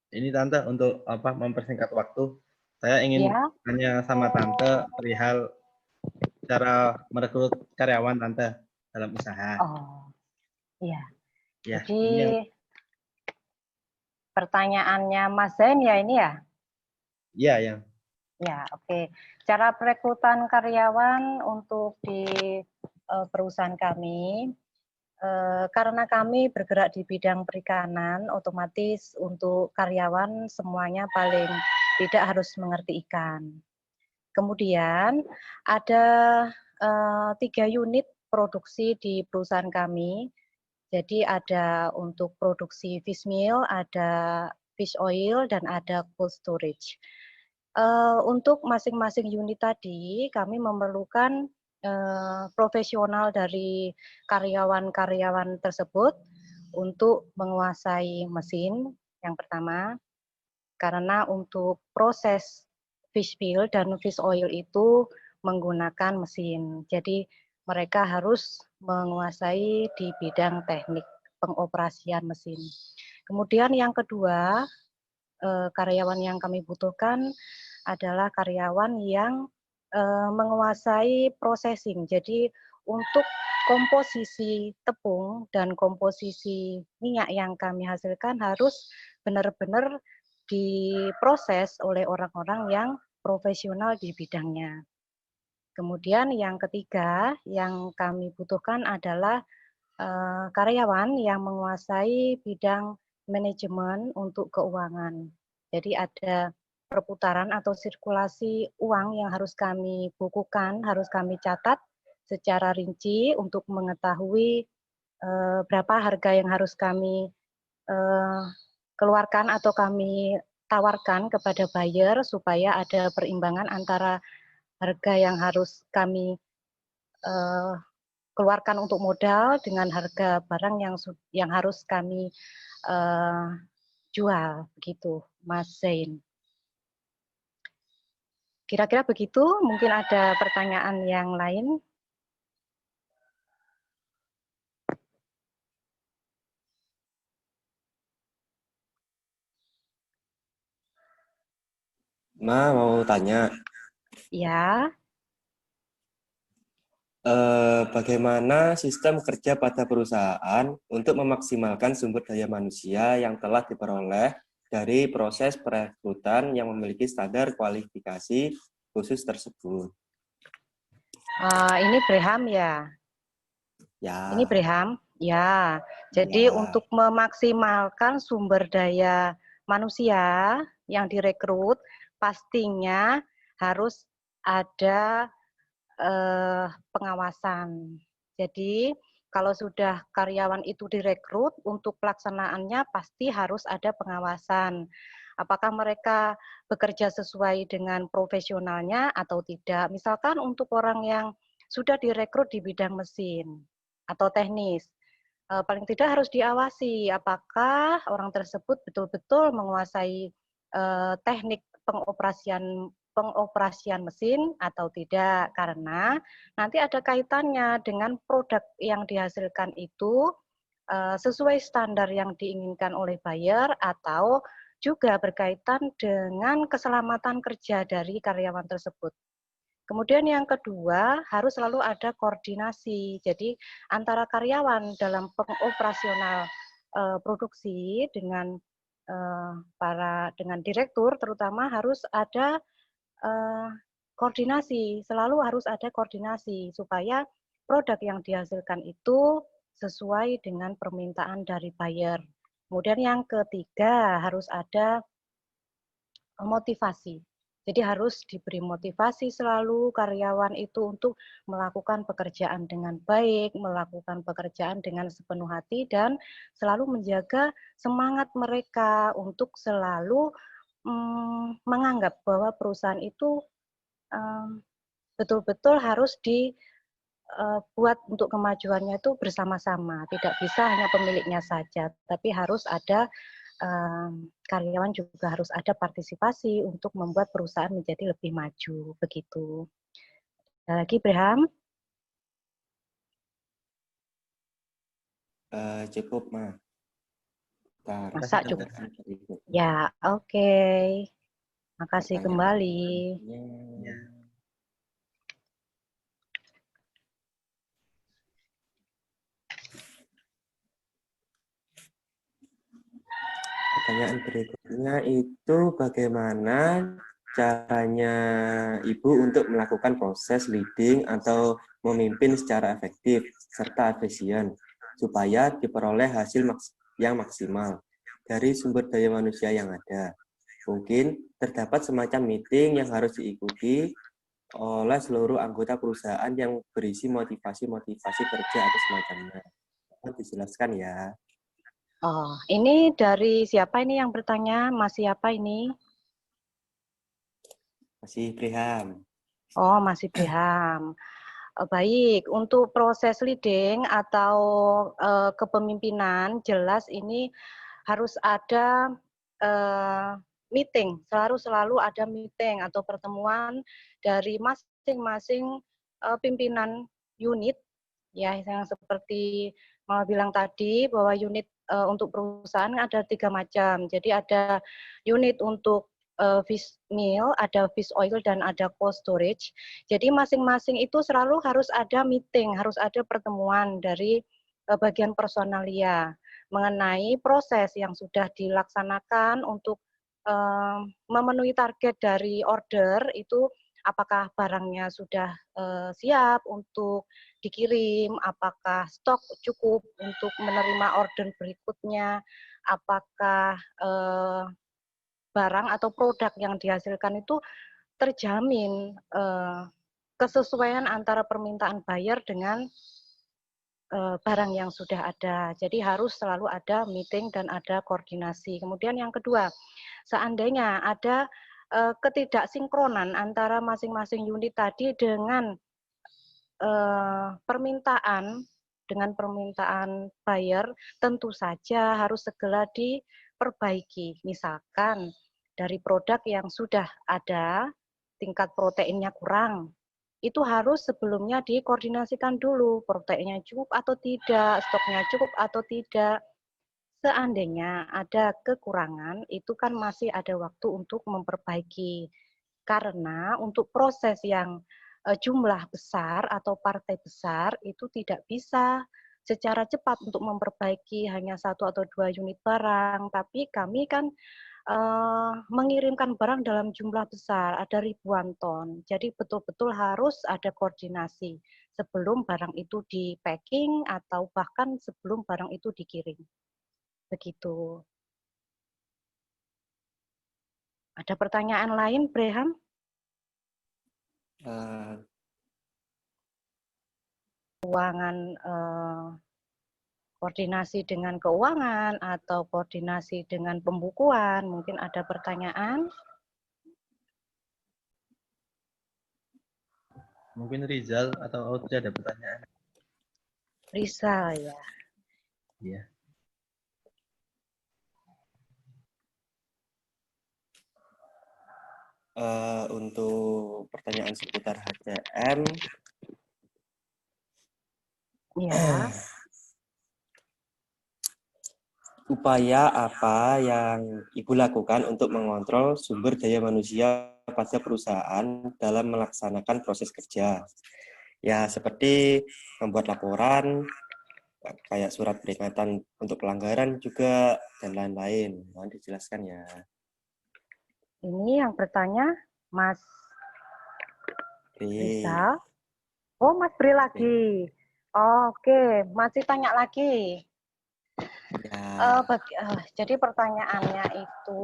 Ini Tante untuk apa mempersingkat waktu, saya ingin Ya. tanya sama Tante perihal cara merekrut karyawan Tante dalam usaha. Oh, iya. Ya, Jadi ini yang pertanyaannya Mas Zain ya ini ya? ya yang Ya, oke. Cara perekrutan karyawan untuk di perusahaan kami, karena kami bergerak di bidang perikanan, otomatis untuk karyawan semuanya paling tidak harus mengerti ikan. Kemudian ada 3 unit produksi di perusahaan kami. Jadi ada untuk produksi fish meal, ada fish oil, dan ada cold storage. Untuk masing-masing unit tadi, kami memerlukan profesional dari karyawan-karyawan tersebut untuk menguasai mesin yang pertama, karena untuk proses fish meal dan fish oil itu menggunakan mesin. Jadi mereka harus menguasai di bidang teknik pengoperasian mesin. Kemudian yang kedua, karyawan yang kami butuhkan adalah karyawan yang menguasai processing. Jadi untuk komposisi tepung dan komposisi minyak yang kami hasilkan harus benar-benar diproses oleh orang-orang yang profesional di bidangnya. Kemudian yang ketiga yang kami butuhkan adalah karyawan yang menguasai bidang manajemen untuk keuangan. Jadi ada perputaran atau sirkulasi uang yang harus kami bukukan, harus kami catat secara rinci untuk mengetahui berapa harga yang harus kami keluarkan atau kami tawarkan kepada buyer supaya ada perimbangan antara harga yang harus kami keluarkan untuk modal dengan harga barang yang harus kami jual, begitu, Mas Zain. Kira-kira begitu, mungkin ada pertanyaan yang lain? Mau tanya, Ya, bagaimana sistem kerja pada perusahaan untuk memaksimalkan sumber daya manusia yang telah diperoleh dari proses perekrutan yang memiliki standar kualifikasi khusus tersebut? ini Breham ya. Ya, Ini Breham, ya. Jadi ya. untuk memaksimalkan sumber daya manusia yang direkrut, pastinya harus ada pengawasan. Jadi kalau sudah karyawan itu direkrut, untuk pelaksanaannya pasti harus ada pengawasan. Apakah mereka bekerja sesuai dengan profesionalnya atau tidak. Misalkan untuk orang yang sudah direkrut di bidang mesin atau teknis, paling tidak harus diawasi apakah orang tersebut betul-betul menguasai teknik pengoperasian mesin atau tidak, karena nanti ada kaitannya dengan produk yang dihasilkan itu sesuai standar yang diinginkan oleh buyer atau juga berkaitan dengan keselamatan kerja dari karyawan tersebut. Kemudian yang kedua, harus selalu ada koordinasi. Jadi antara karyawan dalam pengoperasional produksi dengan dengan direktur terutama harus ada koordinasi, selalu harus ada koordinasi supaya produk yang dihasilkan itu sesuai dengan permintaan dari buyer. Kemudian yang ketiga harus ada motivasi. Jadi harus diberi motivasi selalu karyawan itu untuk melakukan pekerjaan dengan baik, melakukan pekerjaan dengan sepenuh hati, dan selalu menjaga semangat mereka untuk selalu menganggap bahwa perusahaan itu betul-betul harus dibuat untuk kemajuannya itu bersama-sama. Tidak bisa hanya pemiliknya saja, tapi harus ada karyawan juga harus ada partisipasi untuk membuat perusahaan menjadi lebih maju, begitu. Ada lagi, Braham? Cukup, Ma. Sebentar, Masa cukup? pertanyaan berikutnya. Ya, oke. Makasih Pertanyaan kembali. berikutnya. Ya. Pertanyaan berikutnya itu bagaimana caranya Ibu untuk melakukan proses leading atau memimpin secara efektif serta efisien supaya diperoleh hasil yang maksimal dari sumber daya manusia yang ada. Mungkin terdapat semacam meeting yang harus diikuti oleh seluruh anggota perusahaan yang berisi motivasi-motivasi kerja atau semacamnya. Dijelaskan ya. Oh, ini dari siapa ini yang bertanya? Mas siapa ini? Masih Briham. Oh, masih Briham. Baik, untuk proses leading atau kepemimpinan, jelas ini harus ada meeting, selalu ada meeting atau pertemuan dari masing-masing pimpinan unit, ya, yang seperti Mama bilang tadi bahwa unit untuk perusahaan ada 3 macam. Jadi ada unit untuk fish meal, ada fish oil, dan ada cold storage. Jadi masing-masing itu selalu harus ada meeting, harus ada pertemuan dari bagian personalia mengenai proses yang sudah dilaksanakan untuk memenuhi target dari order itu, apakah barangnya sudah siap untuk dikirim, apakah stok cukup untuk menerima order berikutnya, apakah barang atau produk yang dihasilkan itu terjamin kesesuaian antara permintaan buyer dengan barang yang sudah ada. Jadi harus selalu ada meeting dan ada koordinasi. Kemudian yang kedua, seandainya ada ketidaksinkronan antara masing-masing unit tadi dengan permintaan buyer, tentu saja harus segera diperbaiki. Misalkan dari produk yang sudah ada, tingkat proteinnya kurang, itu harus sebelumnya dikoordinasikan dulu, proteinnya cukup atau tidak, stoknya cukup atau tidak. Seandainya ada kekurangan, itu kan masih ada waktu untuk memperbaiki. Karena untuk proses yang jumlah besar atau partai besar itu tidak bisa secara cepat untuk memperbaiki hanya 1 atau 2 unit barang, tapi kami kan mengirimkan barang dalam jumlah besar, ada ribuan ton. Jadi betul-betul harus ada koordinasi sebelum barang itu di-packing atau bahkan sebelum barang itu dikirim. Begitu. Ada pertanyaan lain, Breham? Keuangan, koordinasi dengan keuangan atau koordinasi dengan pembukuan, mungkin ada pertanyaan? Mungkin Rizal atau Audrey ada pertanyaan. Rizal ya. Iya. Untuk pertanyaan seputar HCM, Ya. upaya apa yang Ibu lakukan untuk mengontrol sumber daya manusia pada perusahaan dalam melaksanakan proses kerja? Ya, seperti membuat laporan, kayak surat peringatan untuk pelanggaran juga, dan lain-lain. Mohon dijelaskan ya. Ini yang bertanya Mas Bri. Rizal. Oh, Mas Bri lagi. Oh, oke, masih tanya lagi. Ya. Jadi pertanyaannya itu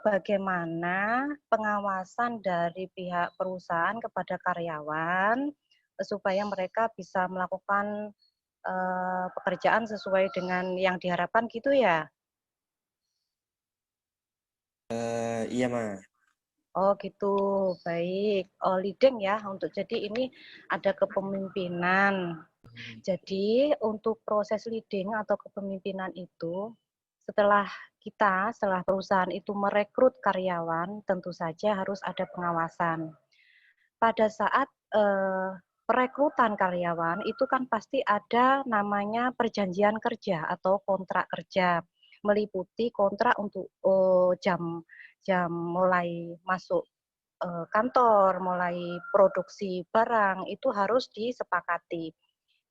bagaimana pengawasan dari pihak perusahaan kepada karyawan supaya mereka bisa melakukan pekerjaan sesuai dengan yang diharapkan gitu ya? Iya, Ma. Oh gitu, baik. Oh, leading ya, untuk jadi ini ada kepemimpinan. Jadi untuk proses leading atau kepemimpinan itu, setelah perusahaan itu merekrut karyawan, tentu saja harus ada pengawasan. Pada saat perekrutan karyawan, itu kan pasti ada namanya perjanjian kerja atau kontrak kerja. meliputi kontrak untuk jam mulai masuk kantor, mulai produksi barang itu harus disepakati.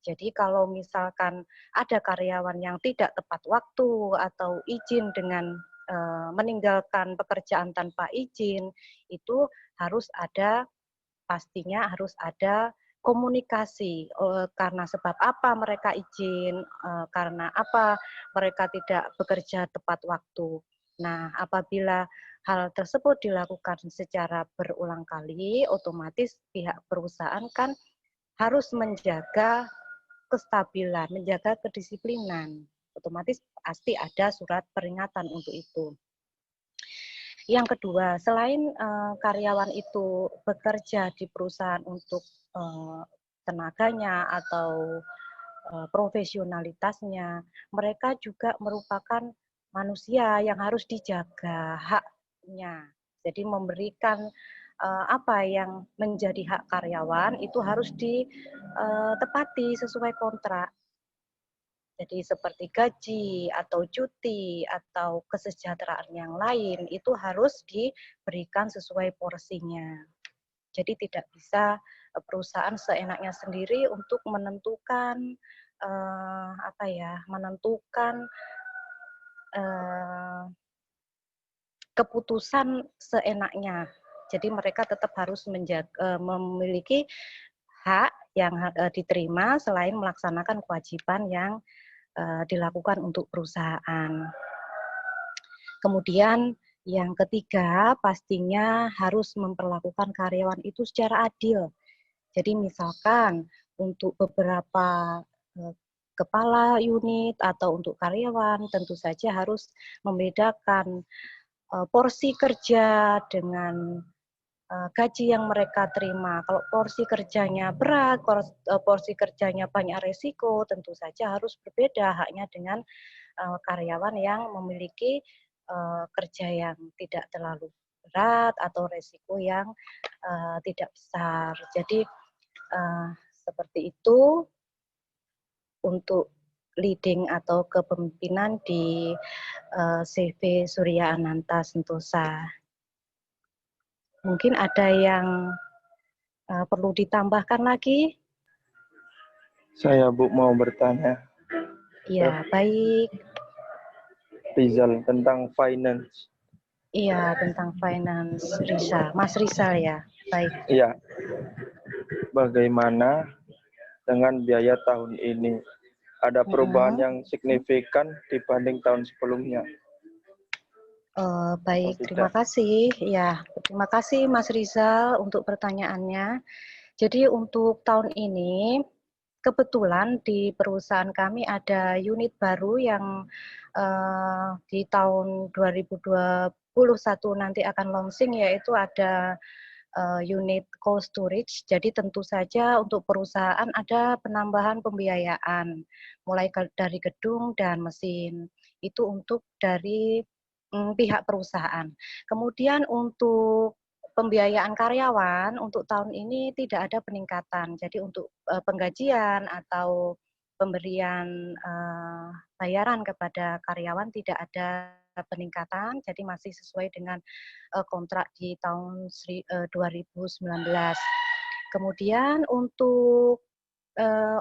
Jadi kalau misalkan ada karyawan yang tidak tepat waktu atau izin dengan meninggalkan pekerjaan tanpa izin, itu pastinya harus ada komunikasi, karena sebab apa mereka izin, karena apa mereka tidak bekerja tepat waktu. Nah, apabila hal tersebut dilakukan secara berulang kali, otomatis pihak perusahaan kan harus menjaga kestabilan, menjaga kedisiplinan. Otomatis pasti ada surat peringatan untuk itu. Yang kedua, selain karyawan itu bekerja di perusahaan untuk tenaganya atau profesionalitasnya, mereka juga merupakan manusia yang harus dijaga haknya. Jadi memberikan apa yang menjadi hak karyawan itu harus ditepati sesuai kontrak. Jadi seperti gaji atau cuti atau kesejahteraan yang lain itu harus diberikan sesuai porsinya. Jadi tidak bisa perusahaan seenaknya sendiri untuk menentukan keputusan seenaknya. Jadi mereka tetap harus memiliki hak yang diterima selain melaksanakan kewajiban yang dilakukan untuk perusahaan. Kemudian yang ketiga, pastinya harus memperlakukan karyawan itu secara adil. Jadi misalkan untuk beberapa kepala unit atau untuk karyawan tentu saja harus membedakan porsi kerja dengan gaji yang mereka terima. Kalau porsi kerjanya berat, porsi kerjanya banyak resiko, tentu saja harus berbeda haknya dengan karyawan yang memiliki kerja yang tidak terlalu berat atau resiko yang tidak besar. Jadi seperti itu untuk leading atau kepemimpinan di CV Surya Ananta Sentosa. Mungkin ada yang perlu ditambahkan lagi? Saya Bu mau bertanya. Ya, baik. Rizal tentang finance. Iya, tentang finance, Rizal. Mas Rizal ya, baik. Iya. Bagaimana dengan biaya tahun ini? Ada perubahan yang signifikan dibanding tahun sebelumnya? Baik, terima kasih. Ya, terima kasih Mas Rizal untuk pertanyaannya. Jadi untuk tahun ini, kebetulan di perusahaan kami ada unit baru yang di tahun 2021 nanti akan launching, yaitu ada unit cold storage. Jadi tentu saja untuk perusahaan ada penambahan pembiayaan, mulai dari gedung dan mesin. Itu untuk dari pihak perusahaan. Kemudian untuk pembiayaan karyawan untuk tahun ini tidak ada peningkatan. Jadi untuk penggajian atau pemberian bayaran kepada karyawan tidak ada peningkatan, jadi masih sesuai dengan kontrak di tahun 2019. Kemudian untuk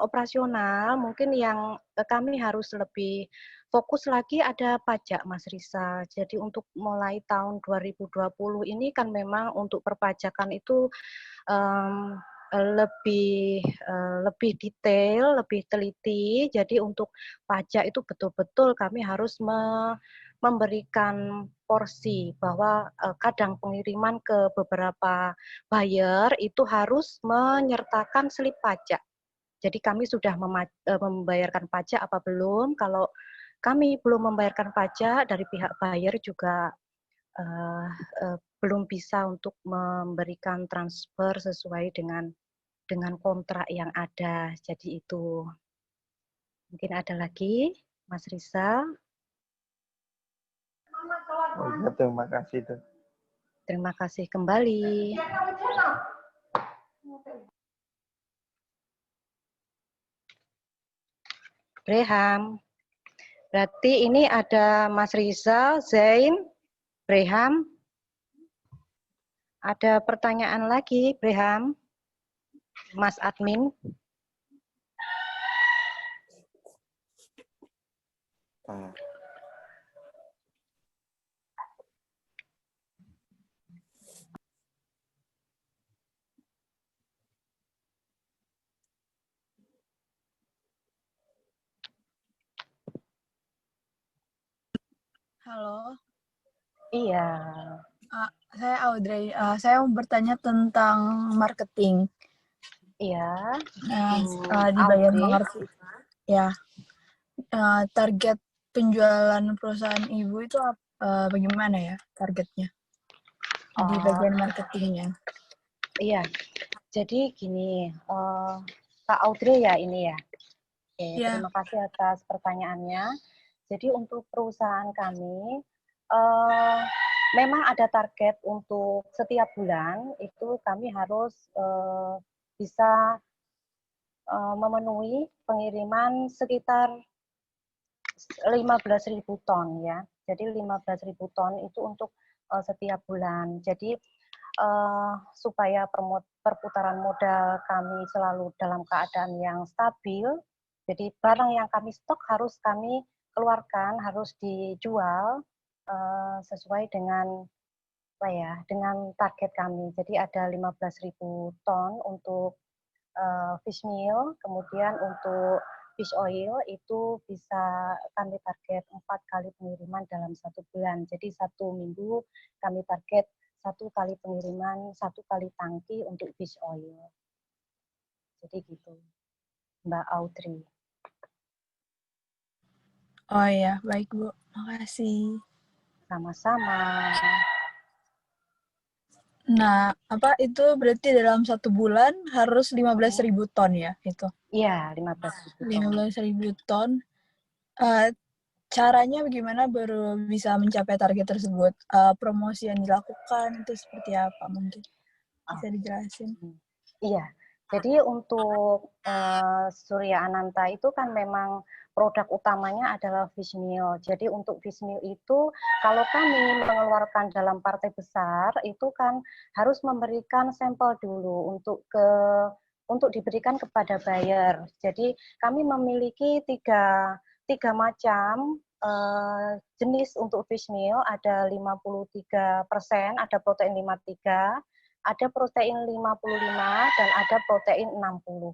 operasional mungkin yang kami harus lebih fokus lagi ada pajak, Mas Risa. Jadi untuk mulai tahun 2020 ini kan memang untuk perpajakan itu lebih detail, lebih teliti. Jadi untuk pajak itu betul-betul kami harus memberikan porsi bahwa kadang pengiriman ke beberapa buyer itu harus menyertakan slip pajak. Jadi kami sudah membayarkan pajak apa belum? Kalau kami belum membayarkan pajak, dari pihak buyer juga belum bisa untuk memberikan transfer sesuai dengan kontrak yang ada. Jadi itu. Mungkin ada lagi, Mas Rizal. Oh, ya, terima kasih. Terima kasih kembali. Breham. Berarti ini ada Mas Rizal, Zain, Breham. Ada pertanyaan lagi, Breham? Mas Admin? Nah, Halo, Iya. saya Audrey. Saya mau bertanya tentang marketing. Iya. Nah, di bagian Audrey. mengerti. Ya, target penjualan perusahaan ibu itu bagaimana ya targetnya di bagian marketingnya? Iya. Jadi gini, Kak Audrey ya ini ya. Oke, Ya. terima kasih atas pertanyaannya. Jadi untuk perusahaan kami, memang ada target untuk setiap bulan itu kami harus bisa memenuhi pengiriman sekitar 15.000 ton ya. Jadi 15.000 ton itu untuk setiap bulan. Jadi supaya perputaran modal kami selalu dalam keadaan yang stabil, jadi barang yang kami stok harus kami keluarkan, harus dijual sesuai dengan apa ya, dengan target kami. Jadi ada 15.000 ton untuk fish meal, kemudian untuk fish oil itu bisa kami target 4 kali pengiriman dalam 1 bulan. Jadi 1 minggu kami target 1 kali pengiriman, 1 kali tangki untuk fish oil. Jadi gitu, Mbak Audrey. Oh ya, baik Bu. Makasih. Sama-sama. Nah, apa itu berarti dalam 1 bulan harus 15.000 ton ya itu? Iya, 15.000 ton. 15.000 ton. Caranya bagaimana baru bisa mencapai target tersebut? Promosi yang dilakukan itu seperti apa mungkin? Bisa dijelasin? Iya, jadi untuk Surya Ananta itu kan memang produk utamanya adalah fish meal. Jadi untuk fish meal itu kalau kami mengeluarkan dalam partai besar itu kan harus memberikan sampel dulu untuk diberikan kepada buyer. Jadi kami memiliki tiga macam jenis untuk fish meal, ada 53%, ada protein 53, ada protein 55, dan ada protein 60.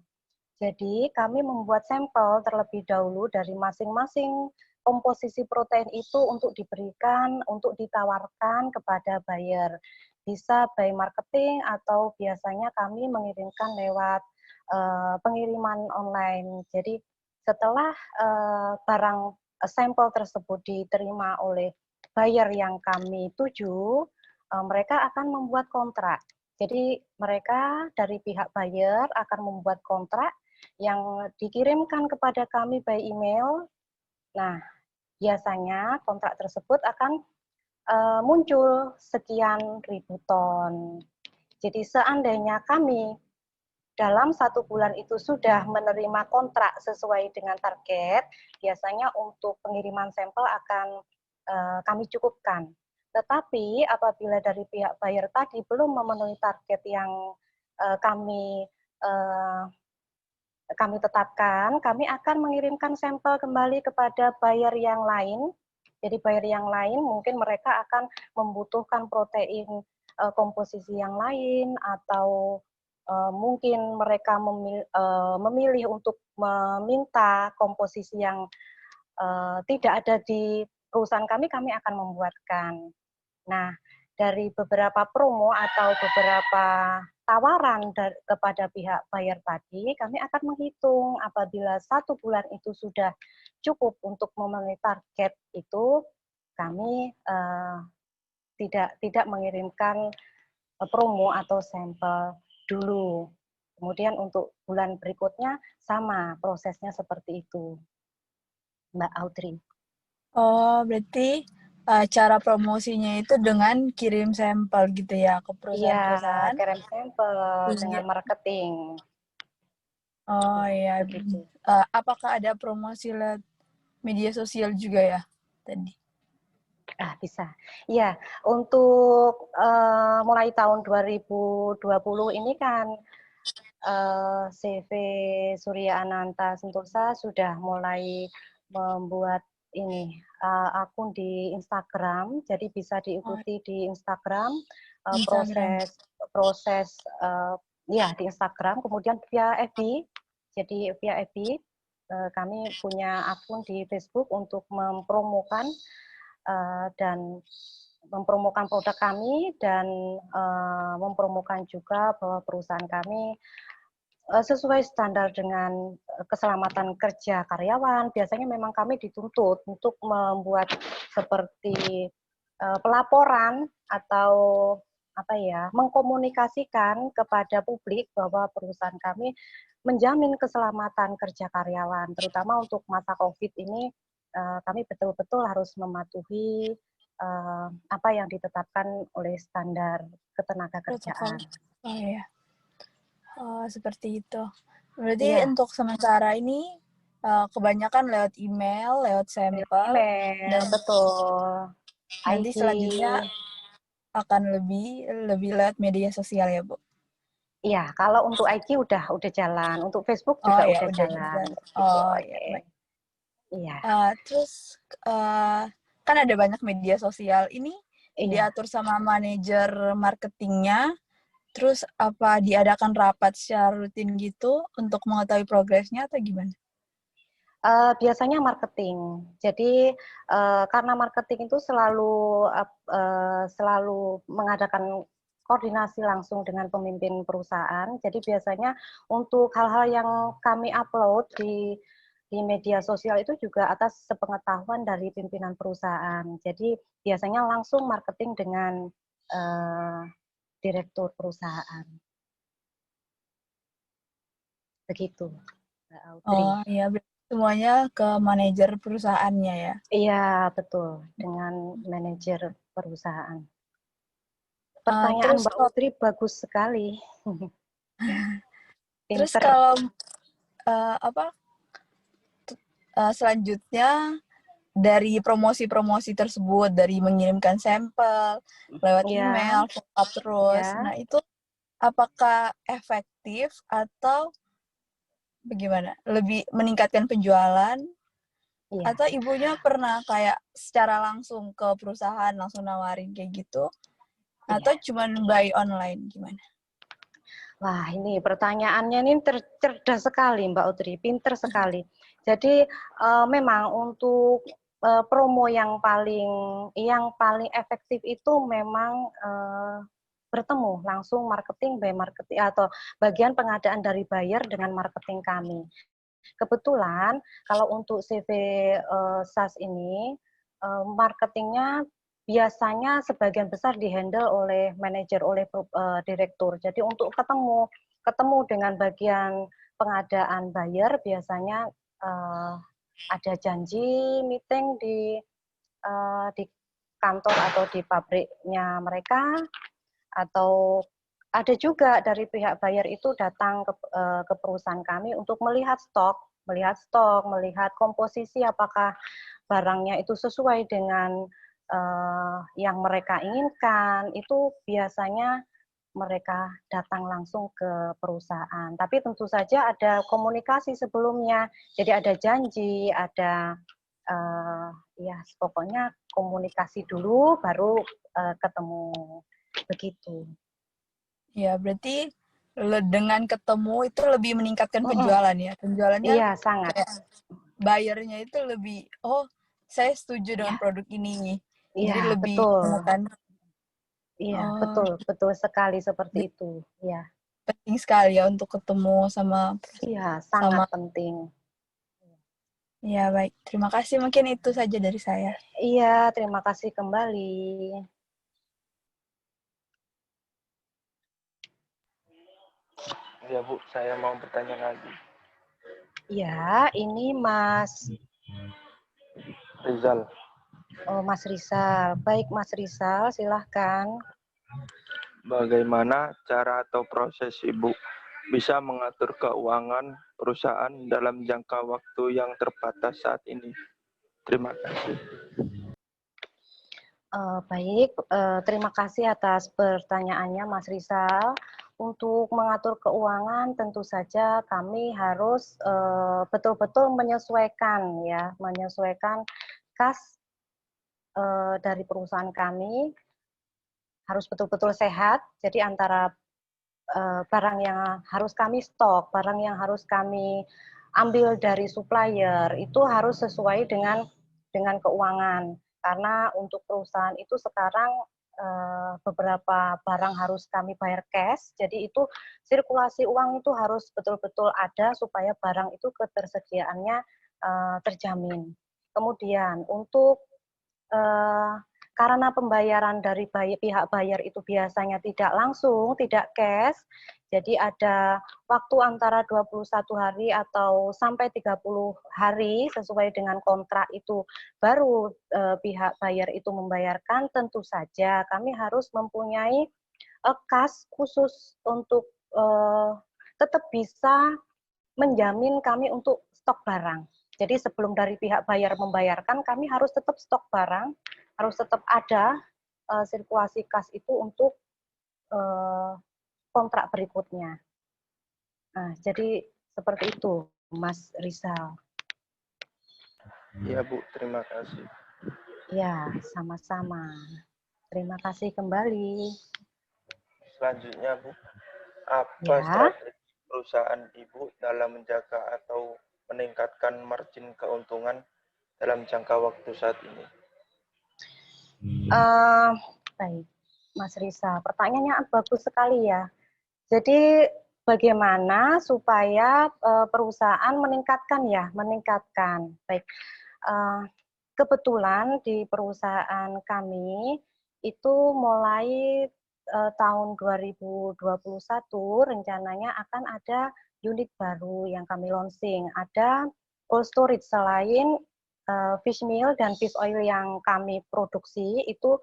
Jadi kami membuat sampel terlebih dahulu dari masing-masing komposisi protein itu untuk diberikan, untuk ditawarkan kepada buyer. Bisa by marketing atau biasanya kami mengirimkan lewat pengiriman online. Jadi setelah barang sampel tersebut diterima oleh buyer yang kami tuju, mereka akan membuat kontrak. Jadi mereka dari pihak buyer akan membuat kontrak yang dikirimkan kepada kami by email. Nah, biasanya kontrak tersebut akan muncul sekian ribu ton. Jadi seandainya kami dalam 1 bulan itu sudah menerima kontrak sesuai dengan target, biasanya untuk pengiriman sampel akan kami cukupkan. Tetapi apabila dari pihak buyer tadi belum memenuhi target yang kami tetapkan, kami akan mengirimkan sampel kembali kepada buyer yang lain. Jadi buyer yang lain mungkin mereka akan membutuhkan protein komposisi yang lain, atau mungkin mereka memilih untuk meminta komposisi yang tidak ada di perusahaan kami akan membuatkan. Nah, dari beberapa promo atau beberapa tawaran kepada pihak buyer tadi, kami akan menghitung apabila 1 bulan itu sudah cukup untuk memenuhi target itu, kami tidak mengirimkan promo atau sampel dulu. Kemudian untuk bulan berikutnya sama prosesnya seperti itu, Mbak Audrey. Oh, berarti cara promosinya itu dengan kirim sampel gitu ya ke perusahaan-perusahaan? Iya, kirim sampel dengan marketing. Oh iya. Begitu. Apakah ada promosi media sosial juga ya tadi? Bisa. Ya, untuk mulai tahun 2020 ini kan CV Surya Ananta Sentosa sudah mulai membuat ini akun di Instagram, jadi bisa diikuti di Instagram Instagram. proses ya di Instagram, kemudian via FB. Jadi via FB kami punya akun di Facebook untuk mempromokan dan mempromokan produk kami dan mempromokan juga bahwa perusahaan kami sesuai standar dengan keselamatan kerja karyawan. Biasanya memang kami dituntut untuk membuat seperti pelaporan atau apa ya, mengkomunikasikan kepada publik bahwa perusahaan kami menjamin keselamatan kerja karyawan, terutama untuk masa COVID ini. Kami betul-betul harus mematuhi apa yang ditetapkan oleh standar ketenagakerjaan. Oh ya. Oh, seperti itu. Berarti Iya. untuk sementara ini kebanyakan lewat email, lewat sampel, Email, dan betul. nanti IG. selanjutnya akan lebih lewat media sosial ya, Bu? Iya, kalau untuk IG udah jalan, untuk Facebook Oh juga ya, udah udah jalan. Gitu. Oh ya, Oke. baik. Iya. Terus kan ada banyak media sosial ini Iya. diatur sama manajer marketingnya. Terus apa diadakan rapat secara rutin gitu untuk mengetahui progresnya atau gimana? Biasanya marketing. Jadi karena marketing itu selalu mengadakan koordinasi langsung dengan pemimpin perusahaan. Jadi biasanya untuk hal-hal yang kami upload di media sosial itu juga atas sepengetahuan dari pimpinan perusahaan. Jadi biasanya langsung marketing dengan direktur perusahaan. Begitu, Mbak Audrey. Oh iya, semuanya ke manajer perusahaannya ya? Iya, betul. Dengan manajer perusahaan. Pertanyaan Terus Mbak Audrey bagus sekali. terus Pinter. kalau selanjutnya dari promosi-promosi tersebut, dari mengirimkan sampel lewat email, Ya, follow up terus. ya, Nah, itu apakah efektif atau bagaimana? Lebih meningkatkan penjualan iya. atau ibunya pernah kayak secara langsung ke perusahaan langsung nawarin kayak gitu? Atau Iya. cuman buy online gimana? Wah, ini pertanyaannya ini cerdas sekali Mbak Audrey, pinter sekali. Jadi memang untuk promo yang paling efektif itu memang bertemu langsung marketing by marketing atau bagian pengadaan dari buyer dengan marketing kami. Kebetulan kalau untuk CV SAS ini marketingnya biasanya sebagian besar dihandle oleh manajer, oleh direktur. Jadi untuk ketemu dengan bagian pengadaan buyer biasanya ada janji meeting di kantor atau di pabriknya mereka, atau ada juga dari pihak buyer itu datang ke perusahaan kami untuk melihat stok, melihat komposisi apakah barangnya itu sesuai dengan yang mereka inginkan. Itu biasanya mereka datang langsung ke perusahaan. Tapi tentu saja ada komunikasi sebelumnya. Jadi ada janji, ada ya pokoknya komunikasi dulu baru ketemu. Begitu. Ya, berarti dengan ketemu itu lebih meningkatkan penjualan ya. Penjualannya Iya, sangat. kayak buyer-nya itu lebih, oh saya setuju dengan Iya, produk ini. Jadi iya, lebih betul. menekan. Iya, Oh, betul sekali seperti jadi itu. Iya, penting sekali ya untuk ketemu sama iya, sama. sangat penting. Ya, baik. Terima kasih. Mungkin itu saja dari saya. Iya, terima kasih kembali. Ya Bu, saya mau bertanya lagi. Iya, ini Mas Rizal, Mas Rizal. Baik, Mas Rizal, silahkan. bagaimana cara atau proses Ibu bisa mengatur keuangan perusahaan dalam jangka waktu yang terbatas saat ini? Terima kasih. Baik, terima kasih atas pertanyaannya Mas Rizal. Untuk mengatur keuangan tentu saja kami harus betul-betul menyesuaikan ya, menyesuaikan kas dari perusahaan kami harus betul-betul sehat. Jadi antara barang yang harus kami stok, barang yang harus kami ambil dari supplier itu harus sesuai dengan keuangan. Karena untuk perusahaan itu sekarang beberapa barang harus kami bayar cash, jadi itu sirkulasi uang itu harus betul-betul ada supaya barang itu ketersediaannya terjamin. Kemudian untuk karena pembayaran dari pihak bayar itu biasanya tidak langsung, tidak cash, jadi ada waktu antara 21 hari atau sampai 30 hari sesuai dengan kontrak itu baru pihak bayar itu membayarkan. Tentu saja kami harus mempunyai kas khusus untuk tetap bisa menjamin kami untuk stok barang. Jadi sebelum dari pihak bayar membayarkan, kami harus tetap stok barang, harus tetap ada sirkulasi kas itu untuk kontrak berikutnya. Nah, jadi seperti itu, Mas Rizal. Ya Bu, terima kasih. Ya, sama-sama. Terima kasih kembali. Selanjutnya Bu, apa Ya. strategi perusahaan Ibu dalam menjaga atau meningkatkan margin keuntungan dalam jangka waktu saat ini? Baik, Mas Rizal. Pertanyaannya bagus sekali ya. Jadi bagaimana supaya perusahaan meningkatkan. Baik, kebetulan di perusahaan kami itu mulai tahun 2021 rencananya akan ada unit baru yang kami launching. Ada cold storage selain fish meal dan fish oil yang kami produksi itu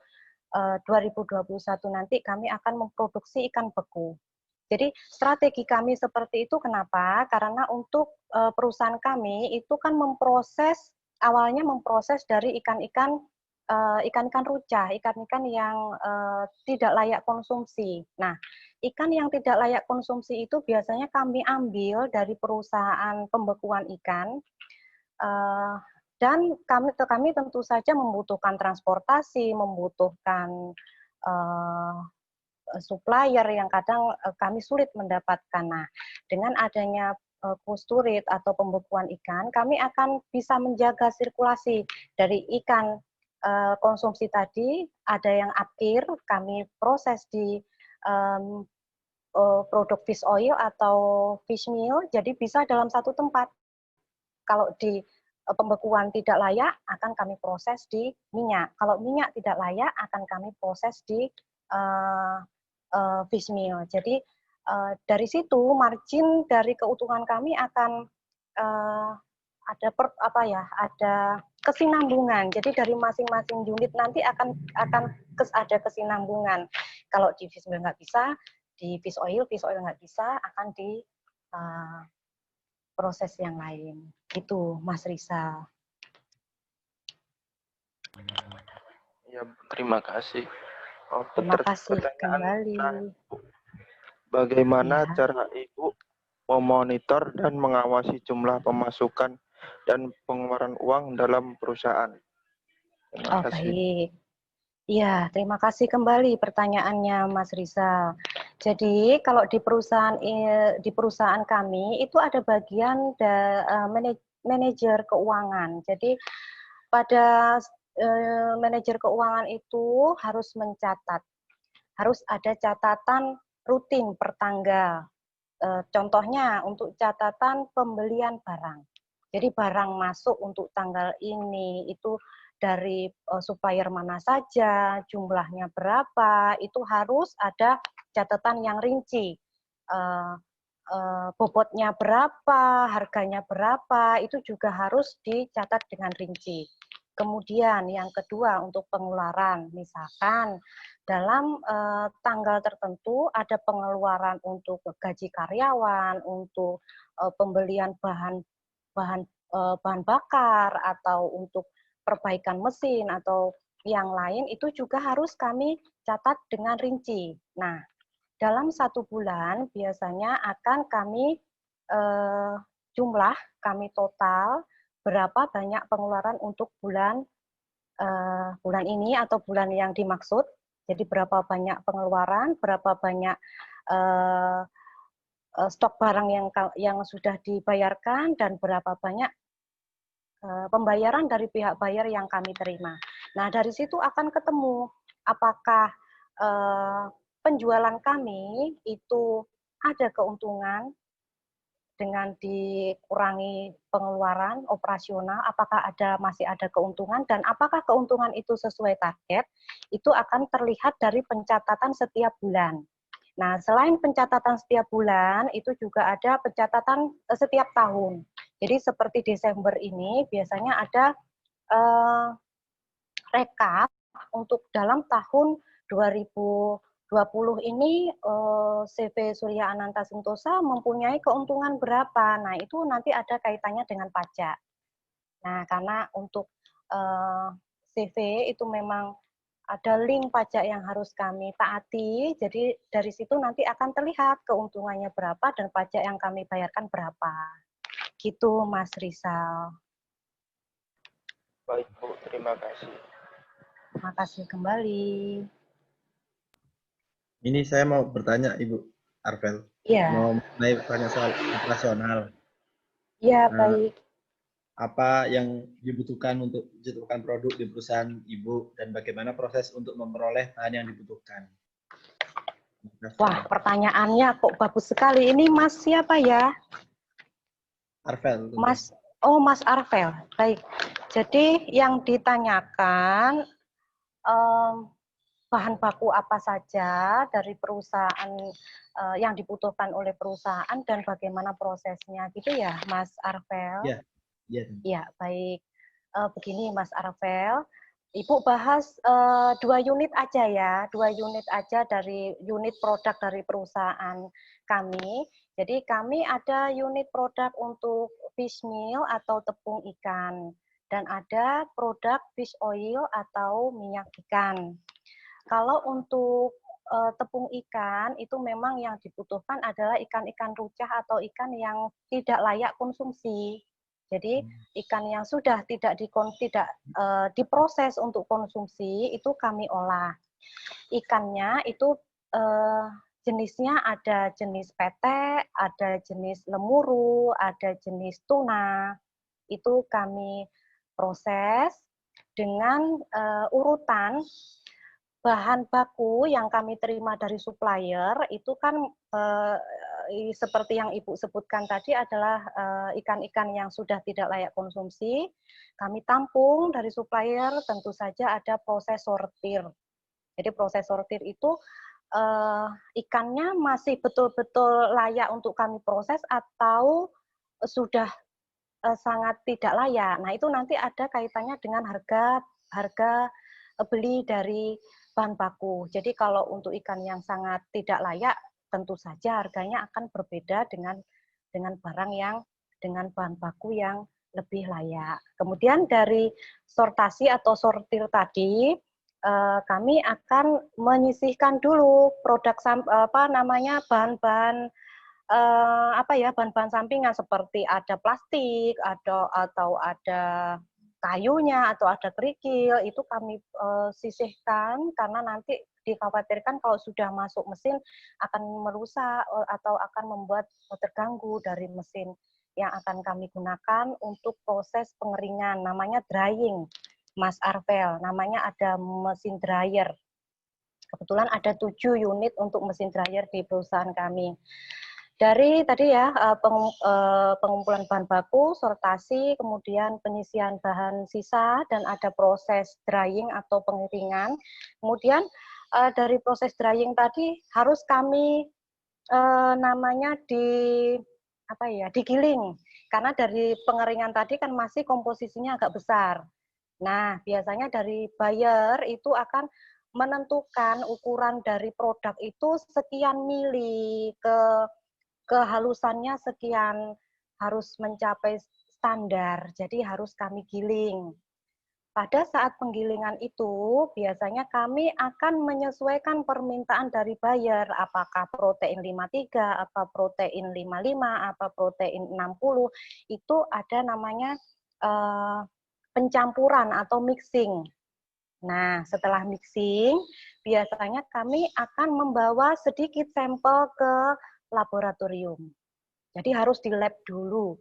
2021 nanti kami akan memproduksi ikan beku. Jadi strategi kami seperti itu kenapa? Karena untuk perusahaan kami itu kan awalnya memproses dari ikan-ikan ruca, ikan-ikan yang tidak layak konsumsi. Nah, ikan yang tidak layak konsumsi itu biasanya kami ambil dari perusahaan pembekuan ikan, dan kami tentu saja membutuhkan transportasi, membutuhkan supplier yang kadang kami sulit mendapatkan. Nah, dengan adanya cold storage atau pembekuan ikan, kami akan bisa menjaga sirkulasi dari ikan konsumsi tadi. Ada yang akhir kami proses di produk fish oil atau fish meal, jadi bisa dalam satu tempat. Kalau di pembekuan tidak layak, akan kami proses di minyak. Kalau minyak tidak layak, akan kami proses di fish meal. Jadi dari situ margin dari keuntungan kami akan ada kesinambungan. Jadi dari masing-masing unit nanti akan ada kesinambungan. Kalau di fish meal nggak bisa, di fish oil nggak bisa, akan di proses yang lain. Itu Mas Rizal. Ya, terima kasih. Terima kasih kembali. Bagaimana Ya. cara Ibu memonitor dan mengawasi jumlah pemasukan dan pengeluaran uang dalam perusahaan? Terima kasih. Baik. Ya, terima kasih kembali pertanyaannya Mas Rizal. Jadi kalau di perusahaan kami itu ada bagian manajer keuangan. Jadi pada manajer keuangan itu harus mencatat, harus ada catatan rutin per tanggal. Contohnya untuk catatan pembelian barang. Jadi barang masuk untuk tanggal ini itu dari supplier mana saja, jumlahnya berapa, itu harus ada catatan yang rinci. Bobotnya berapa, harganya berapa, itu juga harus dicatat dengan rinci. Kemudian yang kedua untuk pengeluaran, misalkan dalam tanggal tertentu ada pengeluaran untuk gaji karyawan, untuk pembelian bahan bakar atau untuk perbaikan mesin atau yang lain itu juga harus kami catat dengan rinci. Nah, dalam 1 bulan biasanya akan kami jumlah kami total berapa banyak pengeluaran untuk bulan ini atau bulan yang dimaksud. Jadi berapa banyak pengeluaran, berapa banyak stok barang yang sudah dibayarkan, dan berapa banyak pembayaran dari pihak bayar yang kami terima. Nah, dari situ akan ketemu apakah penjualan kami itu ada keuntungan dengan dikurangi pengeluaran operasional, apakah masih ada keuntungan, dan apakah keuntungan itu sesuai target, itu akan terlihat dari pencatatan setiap bulan. Nah, selain pencatatan setiap bulan, itu juga ada pencatatan setiap tahun. Jadi seperti Desember ini biasanya ada rekap untuk dalam tahun 2020 ini CV Surya Ananta Sentosa mempunyai keuntungan berapa. Nah, itu nanti ada kaitannya dengan pajak. Nah, karena untuk CV itu memang ada link pajak yang harus kami taati, jadi dari situ nanti akan terlihat keuntungannya berapa dan pajak yang kami bayarkan berapa. Gitu, Mas Rizal. Baik, Bu. Terima kasih. Terima kasih kembali. Ini saya mau bertanya, Ibu Arvel. Iya. Mau tanya soal operasional. Iya, baik. Apa yang dibutuhkan untuk menciptakan produk di perusahaan Ibu dan bagaimana proses untuk memperoleh bahan yang dibutuhkan? Wah, pertanyaannya kok bagus sekali. Ini Mas siapa ya? Arvel. Mas Arvel. Baik. Jadi yang ditanyakan bahan baku apa saja dari perusahaan yang dibutuhkan oleh perusahaan dan bagaimana prosesnya, gitu ya, Mas Arvel? Iya. Iya. Ya, baik. Begini, Mas Arvel, Ibu bahas 2 unit aja ya, 2 unit aja dari unit produk dari perusahaan kami. Jadi kami ada unit produk untuk fish meal atau tepung ikan, dan ada produk fish oil atau minyak ikan. Kalau untuk tepung ikan itu memang yang dibutuhkan adalah ikan-ikan rucah atau ikan yang tidak layak konsumsi. Jadi ikan yang sudah tidak diproses untuk konsumsi itu kami olah. Ikannya itu jenisnya ada jenis pete, ada jenis lemuru, ada jenis tuna. Itu kami proses dengan urutan bahan baku yang kami terima dari supplier itu kan seperti yang Ibu sebutkan tadi adalah ikan-ikan yang sudah tidak layak konsumsi. Kami tampung dari supplier, tentu saja ada proses sortir. Jadi proses sortir itu ikannya masih betul-betul layak untuk kami proses atau sudah sangat tidak layak. Nah, itu nanti ada kaitannya dengan harga beli dari bahan baku. Jadi kalau untuk ikan yang sangat tidak layak, tentu saja harganya akan berbeda dengan barang yang dengan bahan baku yang lebih layak. Kemudian dari sortasi atau sortir tadi, kami akan menyisihkan dulu produk bahan-bahan bahan-bahan sampingan seperti ada plastik, atau ada kayunya atau ada kerikil, itu kami sisihkan karena nanti dikhawatirkan kalau sudah masuk mesin akan merusak atau akan membuat terganggu dari mesin yang akan kami gunakan untuk proses pengeringan, namanya drying, Mas Arvel, namanya ada mesin dryer. Kebetulan ada 7 unit untuk mesin dryer di perusahaan kami. Dari tadi ya pengumpulan bahan baku, sortasi, kemudian penyisian bahan sisa, dan ada proses drying atau pengeringan. Kemudian dari proses drying tadi harus kami digiling, karena dari pengeringan tadi kan masih komposisinya agak besar. Nah, biasanya dari buyer itu akan menentukan ukuran dari produk itu sekian mili, kehalusannya sekian, harus mencapai standar, jadi harus kami giling. pada saat penggilingan itu biasanya kami akan menyesuaikan permintaan dari buyer, apakah protein 53, apa protein 55, apa protein 60, itu ada namanya pencampuran atau mixing. Nah, setelah mixing, biasanya kami akan membawa sedikit sampel ke laboratorium. Jadi harus di lab dulu.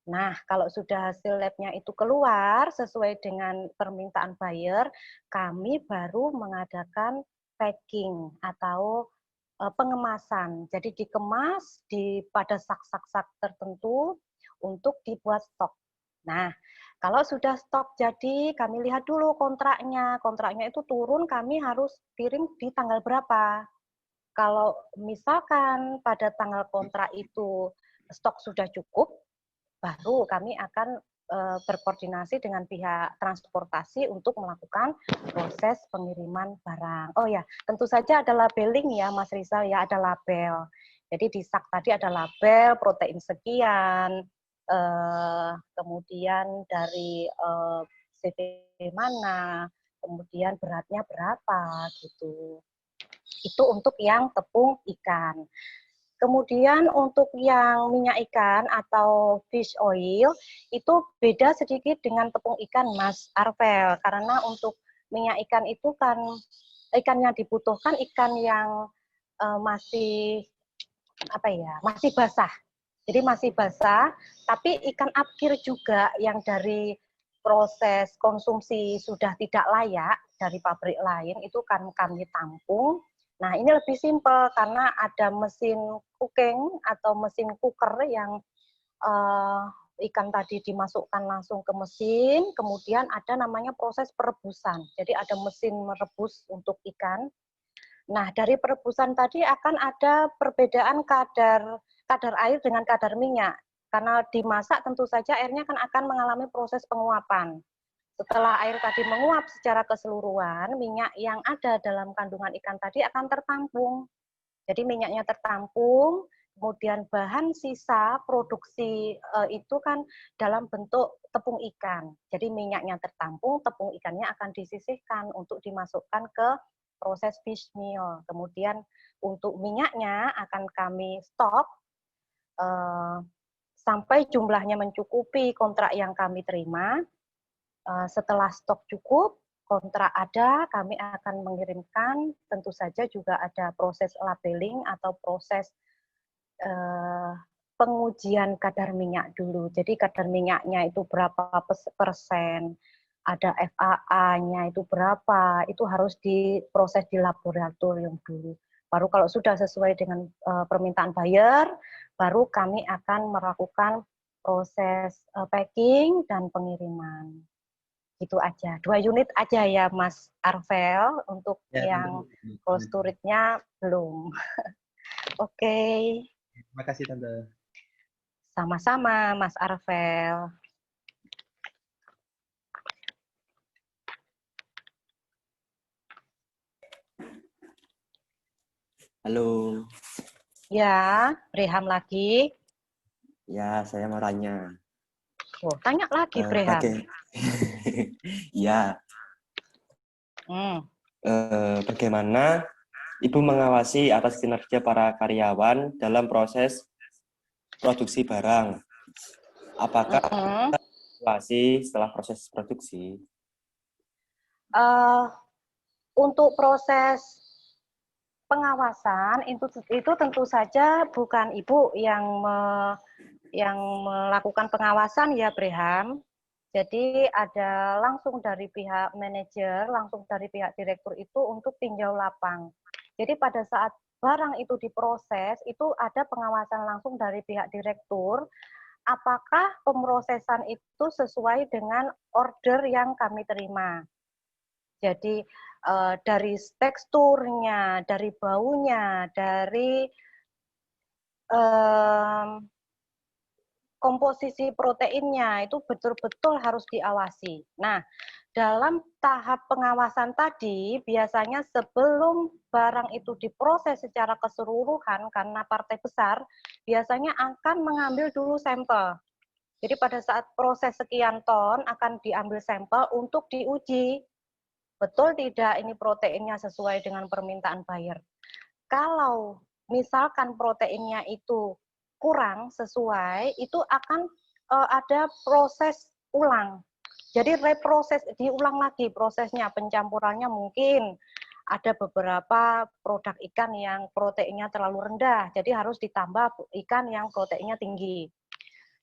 Nah, kalau sudah hasil labnya itu keluar sesuai dengan permintaan buyer, kami baru mengadakan packing atau pengemasan. Jadi dikemas pada sak-sak tertentu untuk dibuat stok. Nah, kalau sudah stok jadi, kami lihat dulu kontraknya. Kontraknya itu turun, kami harus kirim di tanggal berapa. Kalau misalkan pada tanggal kontrak itu stok sudah cukup, baru kami akan berkoordinasi dengan pihak transportasi untuk melakukan proses pengiriman barang. Oh ya, tentu saja ada labeling ya Mas Rizal ya, ada label. Jadi di sak tadi ada label protein sekian, kemudian dari CV mana, kemudian beratnya berapa gitu. Itu untuk yang tepung ikan. Kemudian untuk yang minyak ikan atau fish oil itu beda sedikit dengan tepung ikan, Mas Arvel. Karena untuk minyak ikan itu kan ikan yang dibutuhkan ikan yang masih masih basah. Jadi masih basah, tapi ikan apkir juga yang dari proses konsumsi sudah tidak layak dari pabrik lain itu kan kami tampung. Nah, ini lebih simpel karena ada mesin cooking atau mesin cooker yang ikan tadi dimasukkan langsung ke mesin, kemudian ada namanya proses perebusan. Jadi ada mesin merebus untuk ikan. Nah, dari perebusan tadi akan ada perbedaan kadar air dengan kadar minyak. Karena dimasak tentu saja airnya akan mengalami proses penguapan. Setelah air tadi menguap secara keseluruhan, minyak yang ada dalam kandungan ikan tadi akan tertampung. Jadi minyaknya tertampung, kemudian bahan sisa produksi itu kan dalam bentuk tepung ikan. Jadi minyaknya tertampung, tepung ikannya akan disisihkan untuk dimasukkan ke proses fish meal. Kemudian untuk minyaknya akan kami stok sampai jumlahnya mencukupi kontrak yang kami terima. Setelah stok cukup, kontrak ada, kami akan mengirimkan, tentu saja juga ada proses labeling atau proses pengujian kadar minyak dulu. Jadi kadar minyaknya itu berapa persen, ada FAA-nya itu berapa, itu harus diproses di laboratorium dulu. Baru kalau sudah sesuai dengan permintaan buyer, baru kami akan melakukan proses packing dan pengiriman. Itu aja, 2 unit aja ya Mas Arvel, untuk Ya, yang Tante. close storage-nya belum. Oke, Terima kasih Tante. sama-sama Mas Arvel. Halo, Ya, Breham lagi. ya saya mau tanya. Oh, tanya lagi Breham. Ya, Hmm. bagaimana Ibu mengawasi atas kinerja para karyawan dalam proses produksi barang? Apakah evaluasi setelah proses produksi? Untuk proses pengawasan itu tentu saja bukan Ibu yang melakukan pengawasan ya Breham. Jadi ada langsung dari pihak manajer, langsung dari pihak direktur itu untuk tinjau lapang. Jadi pada saat barang itu diproses, itu ada pengawasan langsung dari pihak direktur, apakah pemrosesan itu sesuai dengan order yang kami terima. Jadi dari teksturnya, dari baunya, dari komposisi proteinnya itu betul-betul harus diawasi. Nah, dalam tahap pengawasan tadi, biasanya sebelum barang itu diproses secara keseluruhan, karena partai besar, biasanya akan mengambil dulu sampel. Jadi pada saat proses sekian ton akan diambil sampel untuk diuji. Betul tidak ini proteinnya sesuai dengan permintaan buyer. Kalau misalkan proteinnya itu kurang sesuai, itu akan ada proses ulang. Jadi reproses, diulang lagi prosesnya, pencampurannya mungkin ada beberapa produk ikan yang proteinnya terlalu rendah, jadi harus ditambah ikan yang proteinnya tinggi.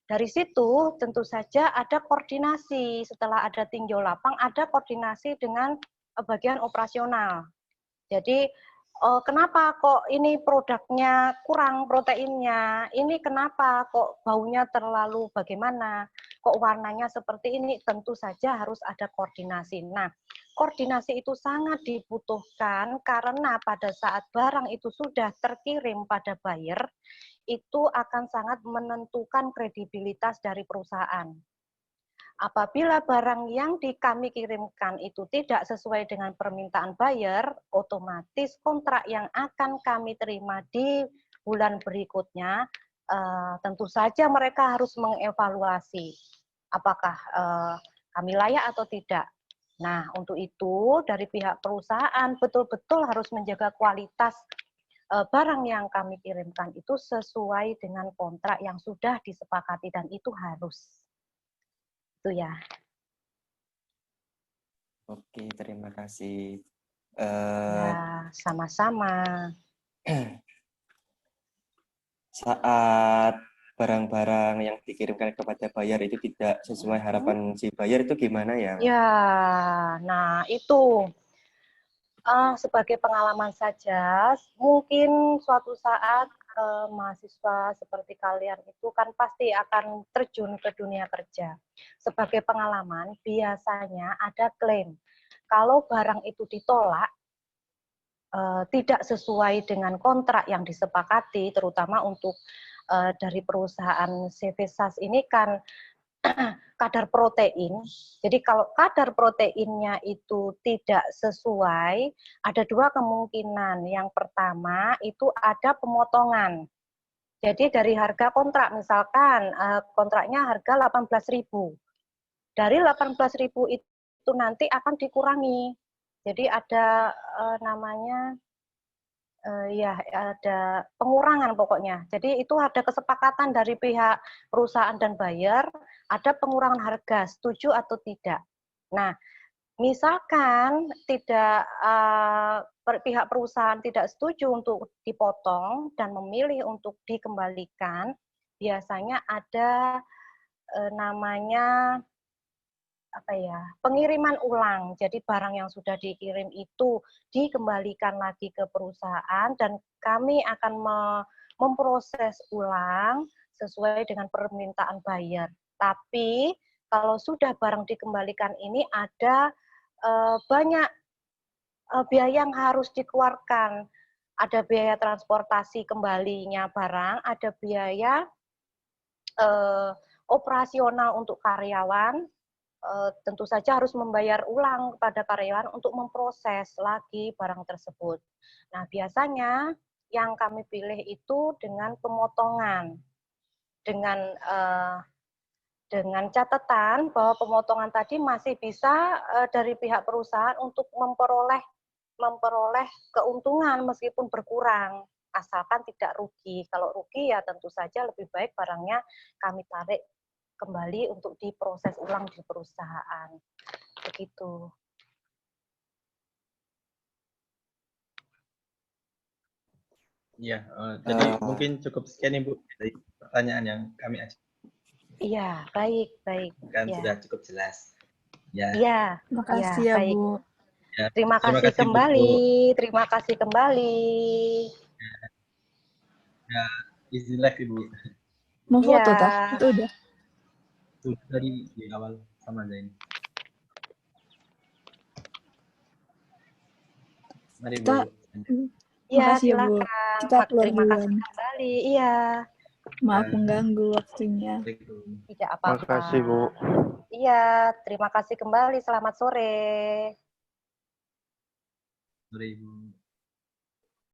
Dari situ tentu saja ada koordinasi, setelah ada tinjau lapang, ada koordinasi dengan bagian operasional. Jadi kenapa kok ini produknya kurang proteinnya, ini kenapa kok baunya terlalu bagaimana, kok warnanya seperti ini, tentu saja harus ada koordinasi. Nah, koordinasi itu sangat dibutuhkan karena pada saat barang itu sudah terkirim pada buyer, itu akan sangat menentukan kredibilitas dari perusahaan. Apabila barang yang kami kirimkan itu tidak sesuai dengan permintaan buyer, otomatis kontrak yang akan kami terima di bulan berikutnya, tentu saja mereka harus mengevaluasi apakah kami layak atau tidak. Nah, untuk itu dari pihak perusahaan betul-betul harus menjaga kualitas barang yang kami kirimkan itu sesuai dengan kontrak yang sudah disepakati dan itu harus. Itu ya. Oke, terima kasih. Ya, sama-sama. Saat barang-barang yang dikirimkan kepada buyer itu tidak sesuai harapan si buyer itu gimana ya? Ya, nah itu sebagai pengalaman saja, mungkin suatu saat mahasiswa seperti kalian itu kan pasti akan terjun ke dunia kerja. Sebagai pengalaman, biasanya ada klaim. Kalau barang itu ditolak, tidak sesuai dengan kontrak yang disepakati, terutama untuk dari perusahaan CV SAS ini kan kadar protein. Jadi kalau kadar proteinnya itu tidak sesuai, ada dua kemungkinan. Yang pertama itu ada pemotongan. Jadi dari harga kontrak, misalkan kontraknya harga 18.000. Dari 18.000 itu nanti akan dikurangi. Jadi ada namanya ya ada pengurangan pokoknya. Jadi itu ada kesepakatan dari pihak perusahaan dan buyer, ada pengurangan harga, setuju atau tidak. Nah, misalkan tidak pihak perusahaan tidak setuju untuk dipotong dan memilih untuk dikembalikan, biasanya ada namanya apa ya, pengiriman ulang. Jadi barang yang sudah dikirim itu dikembalikan lagi ke perusahaan dan kami akan memproses ulang sesuai dengan permintaan buyer. Tapi kalau sudah barang dikembalikan ini ada banyak biaya yang harus dikeluarkan. Ada biaya transportasi kembalinya barang, ada biaya operasional untuk karyawan, tentu saja harus membayar ulang kepada karyawan untuk memproses lagi barang tersebut. Nah, biasanya yang kami pilih itu dengan pemotongan, dengan catatan bahwa pemotongan tadi masih bisa dari pihak perusahaan untuk memperoleh keuntungan meskipun berkurang, asalkan tidak rugi. Kalau rugi ya tentu saja lebih baik barangnya kami tarik kembali untuk diproses ulang di perusahaan. Begitu. Iya, jadi mungkin cukup sekian Ibu dari pertanyaan yang kami ajukan. Iya, baik. Kan Ya. sudah cukup jelas. Ya. Iya, Makasih ya, ya, baik. Bu. Ya. Terima kasih kasih, kembali. Bu. Terima kasih kembali. Ya, izin live Ibu. Mau foto Iya. tah? Itu udah. Sudah tadi di awal sama Zain. Mari Bu. Iya, Makasih ya, Bu. silakan. Kita keluar Terima kasih duluan. kembali. Iya. Maaf mengganggu waktunya. Tidak apa-apa. Makasih, Bu. Iya, terima kasih kembali. Selamat sore. Sore Ibu.